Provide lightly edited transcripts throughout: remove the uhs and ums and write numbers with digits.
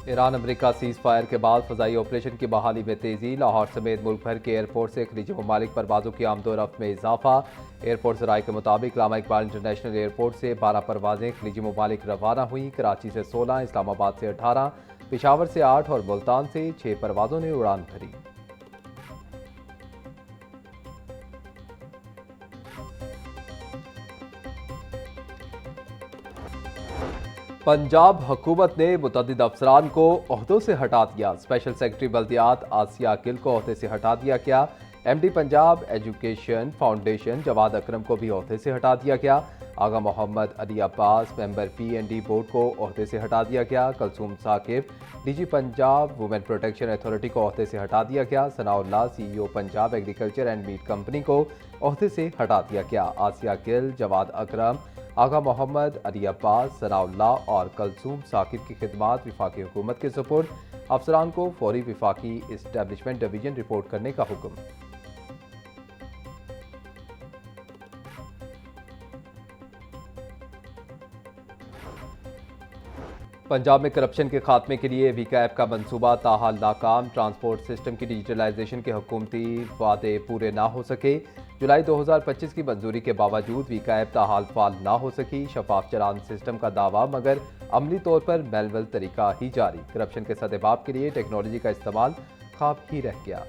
Iran America cease fire के बाद फजाई operation की बहाली में तेजी। लाहौर समेत मुल्क भर के एयरपोर्ट से खलीजी ममालिक परवाजों की आमदोरफ्त में इजाफा। एयरपोर्ट जराये के मुताबिक लामा इकबाल इंटरनेशनल एयरपोर्ट से 12 परवाजें खलीजी ममालिक रवाना हुई। कराची से 16, इस्लामाबाद से 18, पेशावर से 8 और मुल्तान से 6 परवाजों ने उड़ान भरी। पंजाब हुकूमत ने मुतअद्दिद अफसरान को ओहदों से हटा दिया। स्पेशल सेक्रेटरी बल्दियात आसिया गिल को ओहदे से हटा दिया गया। MD Punjab education foundation Jawad Akram को भी ओहदे से हटा दिया गया। Agha Mohammad Ali Abbas member PND board को ओहदे से हटा दिया गया। Kulsoom Saqib DG Punjab women protection authority को ओहदे से हटा दिया गया। Sanaullah CEO Punjab agriculture and meat company को ओहदे से हटा दिया गया। आसिया गिल, जवाद अकरम, आगा मोहम्मद अली अब्बास, सनाउल्लाह और कलसूम साकिब की खिदमात विफाकी हुकूमत के सुपुर्द। अफसरान को फौरी विफाकी इस्टेब्लिशमेंट डिवीजन रिपोर्ट करने का हुक्म। पंजाब में करप्शन के खात्मे के लिए वीकैप का मंसूबा ताहाल नाकाम। ट्रांसपोर्ट सिस्टम की डिजिटलाइजेशन के हुकूमती वादे पूरे ना हो सके। जुलाई 2025 की मंजूरी के बावजूद वीकैप ताहाल फाल ना हो सकी। शफाफ चलान सिस्टम का दावा मगर अमली तौर पर मैनुअल तरीका ही जारी। करप्शन के सदेबाब के लिए टेक्नोलॉजी का इस्तेमाल ख्वाब ही रह गया।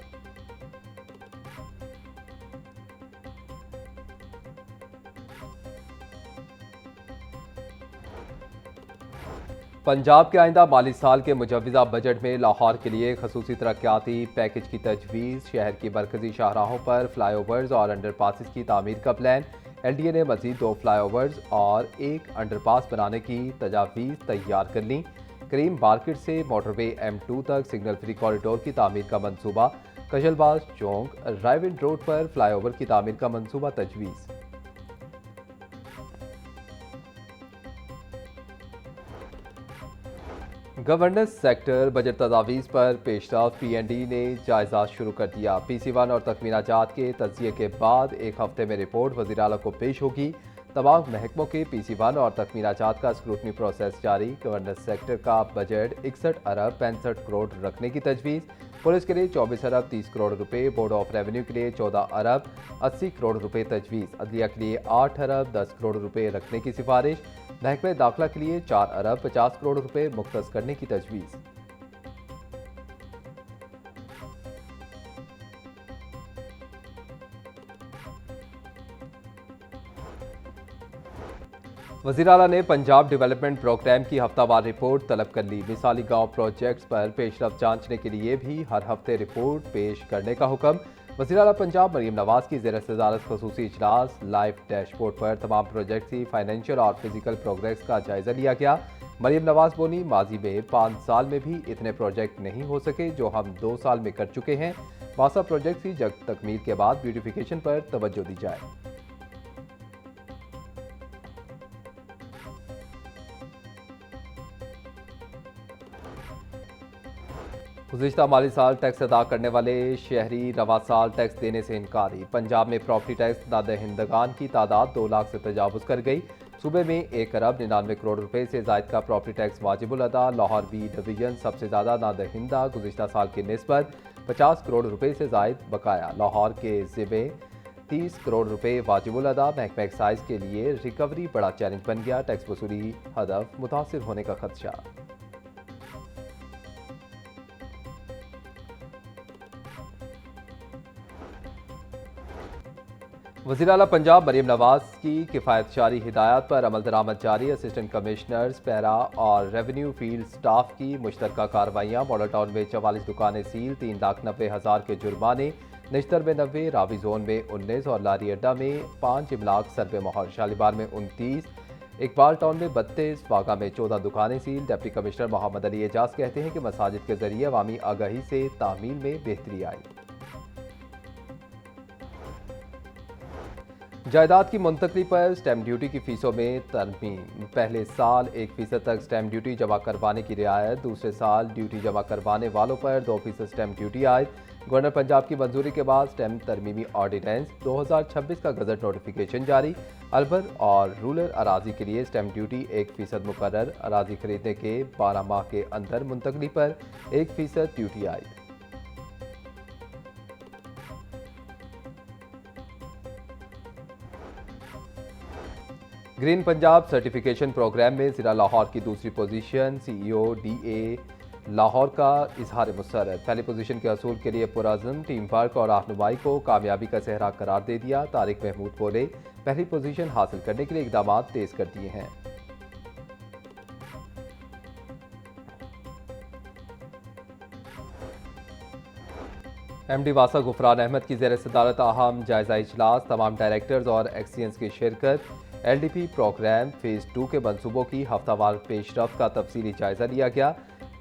पंजाब के आइंदा माली साल के मुजवज़ा बजट में लाहौर के लिए खसूसी तरक्याती पैकेज की तजवीज़। शहर की मरकजी शाहराहों पर फ्लाईओवर्स और अंडरपासिस की तामीर का प्लान। एलडीए ने मजीद 2 फ्लाईओवर्स और 1 अंडरपास बनाने की तजावीज़ तैयार कर ली। करीम मार्केट से मोटरवे M2 तक सिग्नल फ्री कॉरिडोर की तामीर का मंसूबा। कशलबाज चौक रायविंड रोड पर फ्लाईओवर की तामीर का मंसूबा तजवीज़। गवर्नेंस सेक्टर बजट तजावीज़ पर पेशरफ। पीएनडी ने जायजा शुरू कर दिया। PC1 और तखमीनाजात के तजिए के बाद एक हफ्ते में रिपोर्ट वज़ीर आला को पेश होगी। तमाम महकमों के PC1 और तखमीनाजात का स्क्रूटनी प्रोसेस जारी। गवर्नेंस सेक्टर का बजट 61 अरब 65 करोड़ रखने की तजवीज़। पुलिस के लिए 24 अरब 30 करोड़ रुपए, बोर्ड ऑफ रेवेन्यू के लिए 14 अरब 80 करोड़ रुपए तजवीज़। अदलिया के लिए 8 अरब 10 करोड़ रुपए रखने की सिफारिश। महकमे दाखिला के लिए 4 अरब 50 करोड़ रुपए मुख्तस करने की तजवीज़। वज़ीर आला ने पंजाब डेवलपमेंट प्रोग्राम की हफ्तावार रिपोर्ट तलब कर ली। मिसाली गांव प्रोजेक्ट्स पर पेशरफ जांचने के लिए भी हर हफ्ते रिपोर्ट पेश करने का हुक्म। वज़ीर आला पंजाब मरीम नवाज की ज़ेर सदारत खसूसी इजलास। लाइव डैशबोर्ड पर तमाम प्रोजेक्ट्स की फाइनेंशियल और फिजिकल प्रोग्रेस का जायजा लिया गया। मरीम नवाज बोली, माजी में 5 साल में भी इतने प्रोजेक्ट नहीं हो सके जो हम 2 साल में कर चुके हैं। वासा प्रोजेक्ट की जल्द तकमील के बाद ब्यूटिफिकेशन पर तवज्जो दी जाए। गुज़िश्ता माली साल टैक्स अदा करने वाले शहरी रवा साल टैक्स देने से इनकारी। पंजाब में प्रॉपर्टी टैक्स नादहिंदगान की तादाद 2 लाख से तजावुज़ कर गई। सूबे में 1 अरब 99 करोड़ रुपए से ज़ायद का प्रॉपर्टी टैक्स वाजिबुल अदा। लाहौर बी डिवीजन सबसे ज़्यादा नादहिंदा। गुज़िश्ता साल की निस्बत 50 करोड़ रुपए से ज़ायद बकाया। लाहौर के ज़िम्मे 30 करोड़ रुपए वाजिबुल अदा। महकमा एक्साइज के लिए रिकवरी बड़ा चैलेंज बन गया। टैक्स वसूली हदफ मुतासिर होने का खदशा। वज़ीर आला पंजाब मरीम नवाज की किफ़ायत जारी हिदायत पर अमल दरामद जारी। असिस्टेंट कमिश्नर्स, पैरा और रेवेन्यू फील्ड स्टाफ की मुश्तरका कार्रवाइयाँ। मॉडल टाउन में 44 दुकानें सील, 3,90,000 के जुर्माने। निश्तर में 90, रावी जोन में 19 और लारी अड्डा में 5 इमलाक। सरबे मोहर शालीबार में 29, इकबाल टाउन में 32, वागा में 14 दुकानें seal. Deputy commissioner Mohammad Ali Ejaz कहते हैं कि मसाजिद के जरिए अवामी आगाही से तामील में बेहतरी आई। जायदाद की मुंतकली पर स्टैम्प ड्यूटी की फीसों में तरमीम। पहले साल 1% तक स्टैम्प ड्यूटी जमा करवाने की रियायत। दूसरे साल ड्यूटी जमा करवाने वालों पर 2% स्टैम्प ड्यूटी आयद। गवर्नर पंजाब की मंजूरी के बाद स्टैम्प तरमीमी ऑर्डिनेंस 2026 का गजट नोटिफिकेशन जारी। अलवर और रूरल अराजी के लिए स्टैम्प ड्यूटी 1% मुकर्रर। अराजी खरीदने के 12 माह के अंदर मुंतकली पर 1% ड्यूटी आई। ग्रीन पंजाब सर्टिफिकेशन प्रोग्राम में जिला लाहौर की दूसरी पोजीशन। सीईओ डीए लाहौर का इजहार मुसरत। पहली पोजीशन के असूल के लिए पुरअज़्म टीम वर्क और रहनुमाई को कामयाबी का सेहरा करार दे दिया। तारिक महमूद बोले, पहली पोजीशन हासिल करने के लिए इकदाम तेज कर दिए हैं। एमडी वासा गुफरान अहमद की ज़ेर सदारत अहम जायजा इजलास। तमाम डायरेक्टर्स और एक्सीएंस की शिरकत। एलडीपी प्रोग्राम फेज़ 2 के मनसूबों की हफ्तावार पेशरफ्त का तफसीली जायजा लिया गया।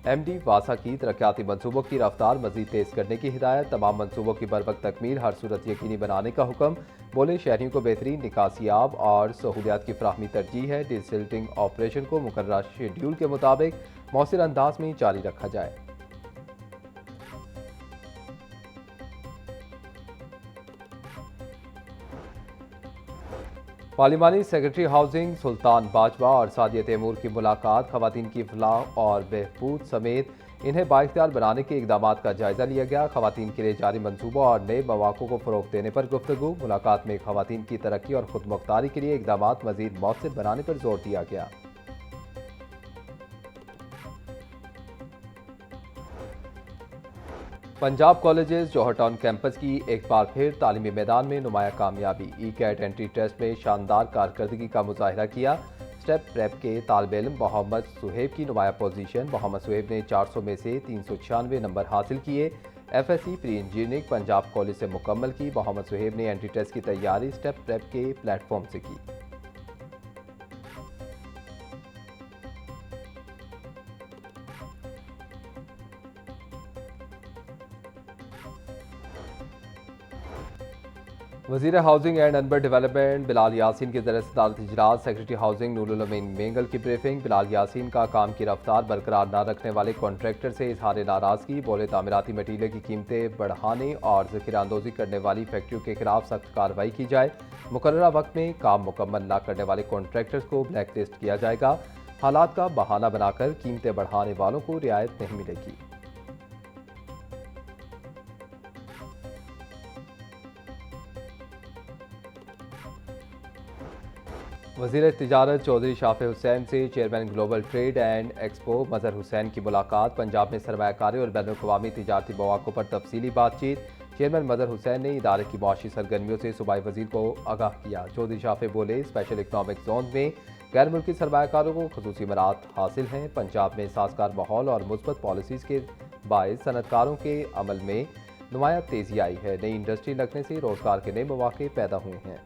एमडी वासा की तरक्याती मनसूबों की रफ्तार मजीद तेज करने की हिदायत। तमाम मनसूबों की बरवक्त तकमील हर सूरत यकीनी बनाने का हुक्म। बोले, शहरियों को बेहतरीन निकासियाब और सहूलियात की फ्राहमी तरजीह है। डिजिटलिंग ऑपरेशन को मुकर्रर शेड्यूल के मुताबिक मौसर अंदाज में जारी रखा जाए। पार्लिमानी सेक्रेटरी हाउसिंग सुल्तान बाजवा और सादिया तैमूर की मुलाकात। खवातीन की फलाह और बहबूद समेत इन्हें बाइख्तियार बनाने के इकदाम का जायजा लिया गया। खवातीन के लिए जारी मनसूबों और नए मौक़ों को फ़रोग़ देने पर गुफ्तगू। मुलाकात में खवातीन की तरक्की और खुदमुख्तारी के लिए इकदाम मज़ीद मौसर बनाने पर जोर दिया गया। पंजाब कॉलेजेस जौहर टाउन कैंपस की एक बार फिर तालीमी मैदान में नुमाया कामयाबी। ई कैट एंट्री टेस्ट में शानदार कारकर्दगी का मुजाहिरा किया। स्टेप प्रेप के तालिब इल्म मोहम्मद सुहेब की नुमाया पोजीशन। मोहम्मद सुहेब ने 400 में से 396 नंबर हासिल किए। FSc pre engineering Punjab college से मुकम्मल की। मोहम्मद सुहेब ने एंट्री टेस्ट की तैयारी स्टेप प्रेप के प्लेटफॉर्म से की। वज़ीर housing and urban development Bilal Yasin की ज़रिए सदारत इजलास। सेक्रेटरी हाउसिंग नूरुल अमीन मेंगल की ब्रीफिंग। बिलाल यासीन का काम की रफ्तार बरकरार न रखने वाले कॉन्ट्रैक्टर से इजहार नाराज़गी। बोले, तामीराती मटीरियल की कीमतें बढ़ाने और ज़ख़ीराअंदोज़ी करने वाली फैक्ट्रियों के खिलाफ सख्त कार्रवाई की जाए। मुकर्ररा वक्त में काम मुकम्मल न करने वाले कॉन्ट्रैक्टर्स को ब्लैक लिस्ट किया जाएगा। हालात का बहाना बनाकर कीमतें बढ़ाने वालों को रियायत नहीं मिलेगी। वज़ीर तिजारत चौधरी शाफे हुसैन से chairman global trade and expo Mazhar Hussain की मुलाकात। पंजाब में सरमायाकारी और बैनुल-अक़वामी तिजारती मौक़ों पर तफसीली बातचीत। चेयरमैन मजहर हुसैन ने इदारे की मुआशी सरगर्मियों से सूबाई वज़ीर को आगाह किया। चौधरी शाफे बोले, स्पेशल इकनॉमिक जोन में गैर मुल्की सरमायाकारों को खुसूसी मराहत हासिल हैं। पंजाब में साजगार माहौल और मुस्बत पॉलिसीज़ के बायस सनअतकारों के अमल में नुमाया तेज़ी आई है। नई इंडस्ट्री लगने से रोज़गार के नए मौक़े पैदा हुए हैं।